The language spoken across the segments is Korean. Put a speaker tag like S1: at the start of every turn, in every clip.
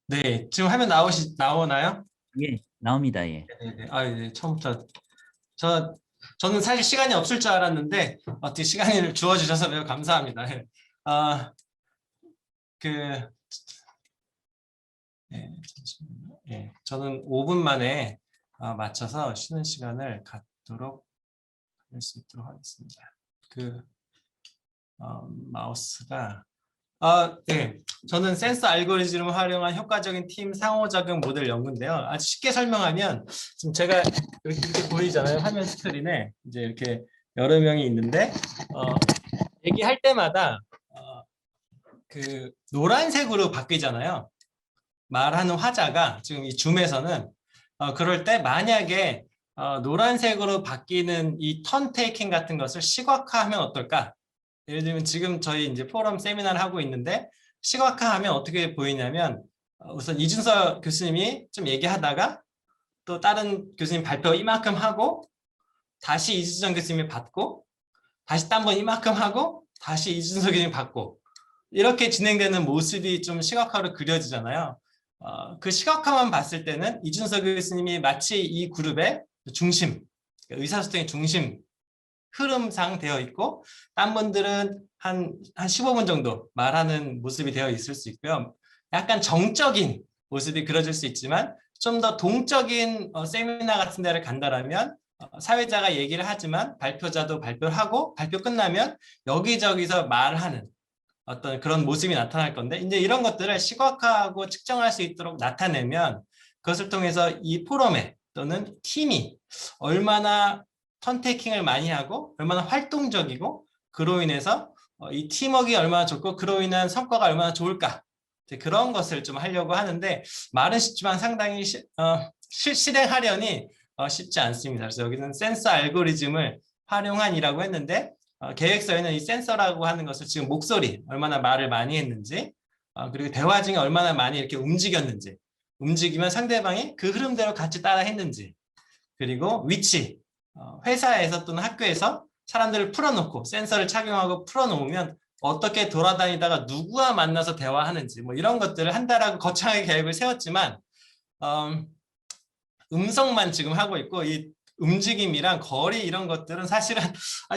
S1: 네, 지금 화면 나오나요?
S2: 예, 나옵니다. 예.
S1: 네네. 아, 네, 처음부터 저는 사실 시간이 없을 줄 알았는데 어떻게 시간을 주어주셔서 매우 감사합니다. 예. 아, 그, 잠시만요. 예, 저는 5분 만에 맞춰서 쉬는 시간을 갖도록 할 수 있도록 하겠습니다. 그 마우스가 네. 저는 센서 알고리즘을 활용한 효과적인 팀 상호작용 모델 연구인데요. 아주 쉽게 설명하면 지금 제가 이렇게 보이잖아요. 화면 스크린에 이제 이렇게 여러 명이 있는데 얘기할 때마다 그 노란색으로 바뀌잖아요. 말하는 화자가 지금 이 줌에서는 그럴 때 만약에 노란색으로 바뀌는 이 턴 테이킹 같은 것을 시각화하면 어떨까? 예를 들면 지금 저희 이제 포럼 세미나를 하고 있는데 시각화하면 어떻게 보이냐면 우선 이준서 교수님이 좀 얘기하다가 또 다른 교수님 발표 이만큼 하고 다시 이준서 교수님이 받고 다시 딴 번 이만큼 하고 다시 이준서 교수님이 받고 이렇게 진행되는 모습이 좀 시각화로 그려지잖아요. 그 시각화만 봤을 때는 이준서 교수님이 마치 이 그룹의 중심, 의사소통의 중심 흐름상 되어 있고 딴 분들은 한 15분 정도 말하는 모습이 되어 있을 수 있고요. 약간 정적인 모습이 그려질 수 있지만 좀 더 동적인 세미나 같은 데를 간다라면 사회자가 얘기를 하지만 발표자도 발표를 하고 발표 끝나면 여기저기서 말하는 어떤 그런 모습이 나타날 건데 이제 이런 것들을 시각화하고 측정할 수 있도록 나타내면 그것을 통해서 이 포럼에 또는 팀이 얼마나 턴테이킹을 많이 하고 얼마나 활동적이고 그로 인해서 이 팀워크가 얼마나 좋고 그로 인한 성과가 얼마나 좋을까 그런 것을 좀 하려고 하는데 말은 쉽지만 상당히 실행하려니 쉽지 않습니다. 그래서 여기는 센서 알고리즘을 활용한이라고 했는데 계획서에는 이 센서라고 하는 것을 지금 목소리, 얼마나 말을 많이 했는지, 그리고 대화 중에 얼마나 많이 이렇게 움직였는지, 움직이면 상대방이 그 흐름대로 같이 따라 했는지, 그리고 위치, 회사에서 또는 학교에서 사람들을 풀어놓고 센서를 착용하고 풀어놓으면 어떻게 돌아다니다가 누구와 만나서 대화하는지 뭐 이런 것들을 한다라고 거창하게 계획을 세웠지만 음성만 지금 하고 있고 이 움직임이랑 거리 이런 것들은 사실은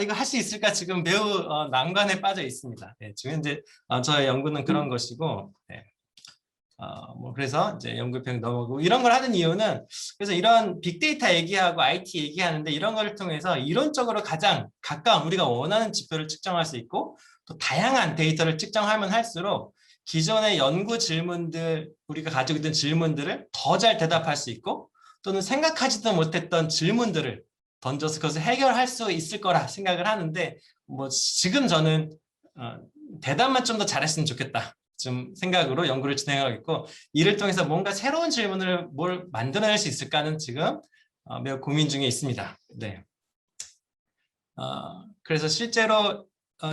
S1: 이거 할 수 있을까 지금 매우 난관에 빠져 있습니다. 네, 지금 이제 저의 연구는 그런 것이고 네. 뭐 그래서 이제 연구평 넘어가고 이런 걸 하는 이유는 그래서 이런 빅데이터 얘기하고 IT 얘기하는데 이런 걸 통해서 이론적으로 가장 가까운 우리가 원하는 지표를 측정할 수 있고 또 다양한 데이터를 측정하면 할수록 기존의 연구 질문들 우리가 가지고 있던 질문들을 더 잘 대답할 수 있고 또는 생각하지도 못했던 질문들을 던져서 그것을 해결할 수 있을 거라 생각을 하는데 뭐 지금 저는 대답만 좀 더 잘했으면 좋겠다. 좀 생각으로 연구를 진행하고 있고 이를 통해서 뭔가 새로운 질문을 뭘 만들어낼 수 있을까는 지금 매우 고민 중에 있습니다. 네. 그래서 실제로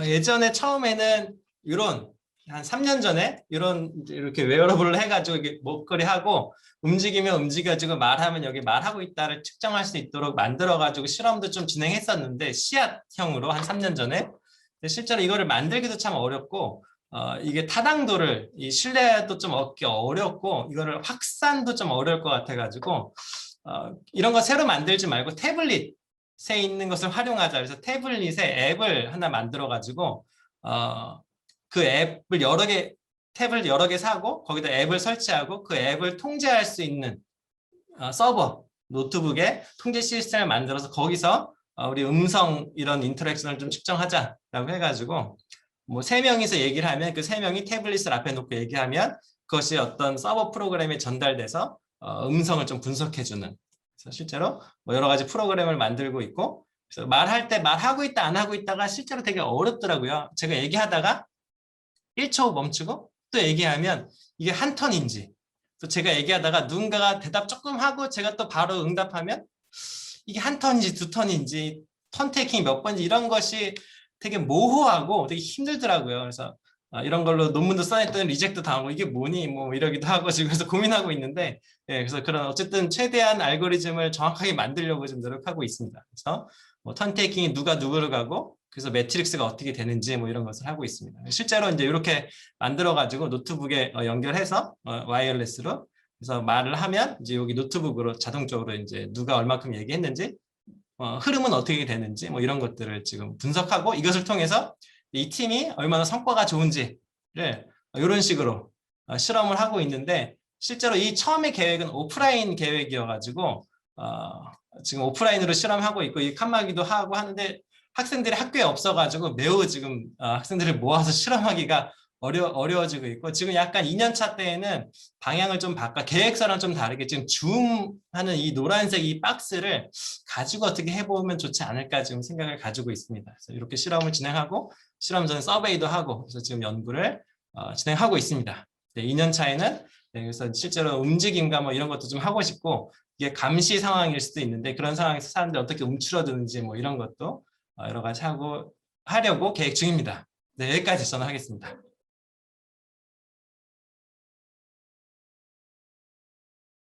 S1: 예전에 처음에는 이런 한 3년 전에 이런 이렇게 웨어러블을 해가지고 이게 목걸이 하고 움직이면 움직여지고 말하면 여기 말하고 있다를 측정할 수 있도록 만들어가지고 실험도 좀 진행했었는데 씨앗형으로 한 3년 전에 실제로 이거를 만들기도 참 어렵고 이게 타당도를 이 신뢰도 좀 얻기 어렵고 이거를 확산도 좀 어려울 것 같아가지고 이런 거 새로 만들지 말고 태블릿에 있는 것을 활용하자. 그래서 태블릿에 앱을 하나 만들어가지고 그 앱을 탭을 여러 개 사고 거기다 앱을 설치하고 그 앱을 통제할 수 있는 서버, 노트북에 통제 시스템을 만들어서 거기서 우리 음성 이런 인터랙션을 좀 측정하자라고 해가지고 뭐 3명이서 얘기를 하면 그 3명이 태블릿을 앞에 놓고 얘기하면 그것이 어떤 서버 프로그램에 전달돼서 음성을 좀 분석해주는 그래서 실제로 뭐 여러 가지 프로그램을 만들고 있고 그래서 말할 때 말하고 있다 안 하고 있다가 실제로 되게 어렵더라고요. 제가 얘기하다가 1초 멈추고 또 얘기하면 이게 한 턴인지 또 제가 얘기하다가 누군가가 대답 조금 하고 제가 또 바로 응답하면 이게 한 턴인지 두 턴인지 턴 테이킹이 몇 번인지 이런 것이 되게 모호하고 되게 힘들더라고요. 그래서 이런 걸로 논문도 써냈더니 리젝트 당하고 이게 뭐니 뭐 이러기도 하고 지금 그래서 고민하고 있는데 그래서 그런 어쨌든 최대한 알고리즘을 정확하게 만들려고 좀 노력하고 있습니다. 그래서 뭐 턴 테이킹이 누가 누구를 가고 그래서 매트릭스가 어떻게 되는지 뭐 이런 것을 하고 있습니다. 실제로 이제 이렇게 만들어가지고 노트북에 연결해서 와이어리스로 그래서 말을 하면 이제 여기 노트북으로 자동적으로 이제 누가 얼마큼 얘기했는지 흐름은 어떻게 되는지 뭐 이런 것들을 지금 분석하고 이것을 통해서 이 팀이 얼마나 성과가 좋은지를 이런 식으로 실험을 하고 있는데 실제로 이 처음의 계획은 오프라인 계획이어가지고 지금 오프라인으로 실험하고 있고 이 칸막이도 하고 하는데 학생들이 학교에 없어가지고 매우 지금 학생들을 모아서 실험하기가 어려워지고 있고 지금 약간 2년차 때에는 방향을 좀 바꿔 계획서랑 좀 다르게 지금 줌하는 이 노란색 이 박스를 가지고 어떻게 해보면 좋지 않을까 지금 생각을 가지고 있습니다. 그래서 이렇게 실험을 진행하고 실험 전 서베이도 하고 그래서 지금 연구를 진행하고 있습니다. 네, 2년 차에는 그래서 실제로 움직임과 뭐 이런 것도 좀 하고 싶고 이게 감시 상황일 수도 있는데 그런 상황에서 사람들이 어떻게 움츠러드는지 뭐 이런 것도 여러 가지 하려고 계획 중입니다. 네, 여기까지 저는 하겠습니다.